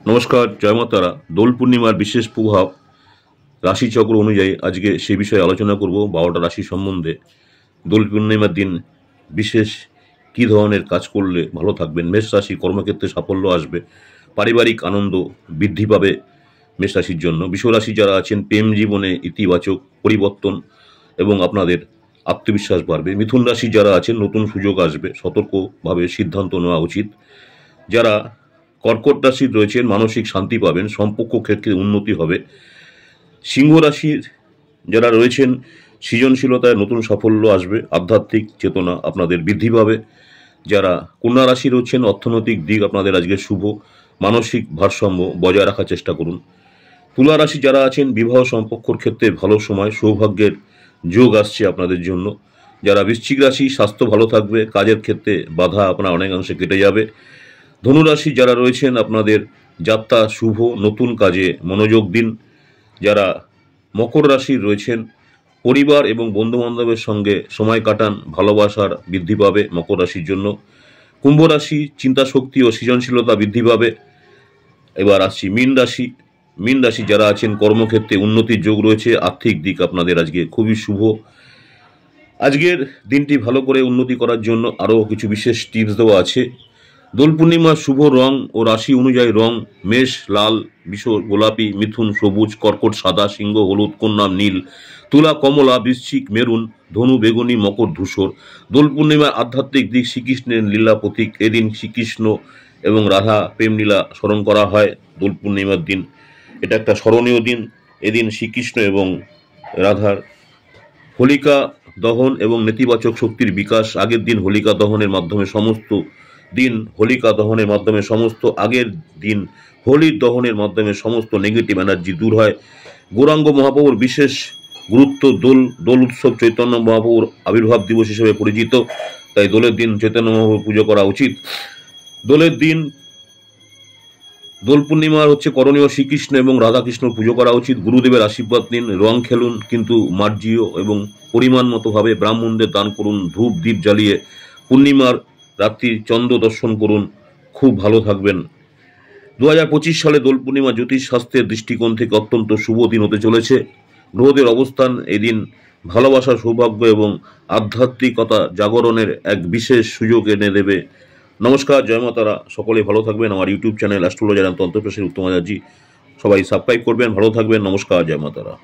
নমস্কার, জয় মা তারা। দোল পূর্ণিমার বিশেষ প্রভাব রাশিচক্র অনুযায়ী আজকে সে বিষয়ে আলোচনা করব। 12টা রাশি সম্বন্ধে দোল পূর্ণিমার দিন বিশেষ কী ধরনের কাজ করলে ভালো থাকবেন। মেষ রাশি, কর্মক্ষেত্রে সাফল্য আসবে, পারিবারিক আনন্দ বৃদ্ধি পাবে মেষ রাশির জন্য। বৃষ রাশি যারা আছেন, প্রেম জীবনে ইতিবাচক পরিবর্তন এবং আপনাদের আত্মবিশ্বাস বাড়বে। মিথুন রাশি যারা আছেন, নতুন সুযোগ আসবে, সতর্কভাবে সিদ্ধান্ত নেওয়া উচিত। যারা কর্কট রাশির রয়েছেন, মানসিক শান্তি পাবেন, সম্পর্ক ক্ষেত্রে উন্নতি হবে। সিংহ রাশির যারা রয়েছেন, সৃজনশীলতায় নতুন সাফল্য আসবে, আধ্যাত্মিক চেতনা আপনাদের বৃদ্ধি পাবে। যারা কন্যা রাশি রয়েছেন, অর্থনৈতিক দিক আপনাদের আজকে শুভ, মানসিক ভারসাম্য বজায় রাখার চেষ্টা করুন। তুলা রাশি যারা আছেন, বিবাহ সম্পর্কর ক্ষেত্রে ভালো সময়, সৌভাগ্যের যোগ আসছে আপনাদের জন্য। যারা বৃশ্চিক রাশি, স্বাস্থ্য ভালো থাকবে, কাজের ক্ষেত্রে বাধা আপনার অনেকাংশে কেটে যাবে। ধনুরাশি যারা রয়েছেন, আপনাদের যাত্রা শুভ, নতুন কাজে মনোযোগ দিন। যারা মকর রাশি রয়েছেন, পরিবার এবং বন্ধুবান্ধবের সঙ্গে সময় কাটান, ভালোবাসার বৃদ্ধি পাবে মকর রাশির জন্য। কুম্ভ রাশি, চিন্তা শক্তি ও সৃজনশীলতা বৃদ্ধি পাবে। এবার আসছি মীন রাশি। মীন রাশি যারা আছেন, কর্মক্ষেত্রে উন্নতির যোগ রয়েছে, আর্থিক দিক আপনাদের আজকে খুবই শুভ। আজকের দিনটি ভালো করে উন্নতি করার জন্য আরও কিছু বিশেষ টিপস দেওয়া আছে। দোল পূর্ণিমার শুভ রং ও রাশি অনুযায়ী রং: মেষ লাল, বৃষ গোলাপি, মিথুন সবুজ, কর্কট সাদা, সিংহ হলুদ, কন্যা নীল, তুলা কমলা, বৃশ্চিক মেরুন, ধনু বেগুনি, মকর ধূসর। দোল পূর্ণিমার আধ্যাত্মিক দিক: শ্রীকৃষ্ণের লীলা প্রতীক। এদিন শ্রীকৃষ্ণ এবং রাধা প্রেম লীলা স্মরণ করা হয় দোল পূর্ণিমার দিন। এটা একটা স্মরণীয় দিন। এদিন শ্রীকৃষ্ণ এবং রাধার হোলিকা দহন এবং নেতিবাচক শক্তির বিকাশ। আগের দিন হোলিকা দহনের মাধ্যমে সমস্ত আগের দিন হোলির দহনের মাধ্যমে সমস্ত নেগেটিভ এনার্জি দূর হয়। গৌরাঙ্গ মহাপ্রভুর বিশেষ গুরুত্ব। দোল উৎসব চৈতন্য মহাপ্রভুর আবির্ভাব দিবস হিসেবে পরিচিত, তাই দোলের দিন চৈতন্য মহাপ্রভুর পুজো করা উচিত। দোল পূর্ণিমার করণীয়: শ্রীকৃষ্ণ এবং রাধাকৃষ্ণ পুজো করা উচিত। গুরুদেবের আশীর্বাদ নিন, রং খেলুন, কিন্তু মার্জিও এবং পরিমাণ মতোভাবে ব্রাহ্মণদের দান করুন। ধূপ দ্বীপ জ্বালিয়ে পূর্ণিমার রাত্রি চন্দ্র দর্শন করুন, খুব ভালো থাকবেন। 2025 সালে দোল পূর্ণিমা জ্যোতিষ শাস্ত্রের দৃষ্টিকোণ থেকে অত্যন্ত শুভ দিন হতে চলেছে। গ্রহদের অবস্থান এদিন ভালোবাসা, সৌভাগ্য এবং আধ্যাত্মিকতা জাগরণের এক বিশেষ সুযোগ এনে দেবে। নমস্কার, জয় মা তারা। সকলে ভালো থাকবেন। আমার ইউটিউব চ্যানেল অ্যাস্ট্রোলজার অ্যান্ড তন্ত্রপ্রসারী উত্তম আচার্য, সবাই সাবস্ক্রাইব করবেন। ভালো থাকবেন। নমস্কার, জয় মা তারা।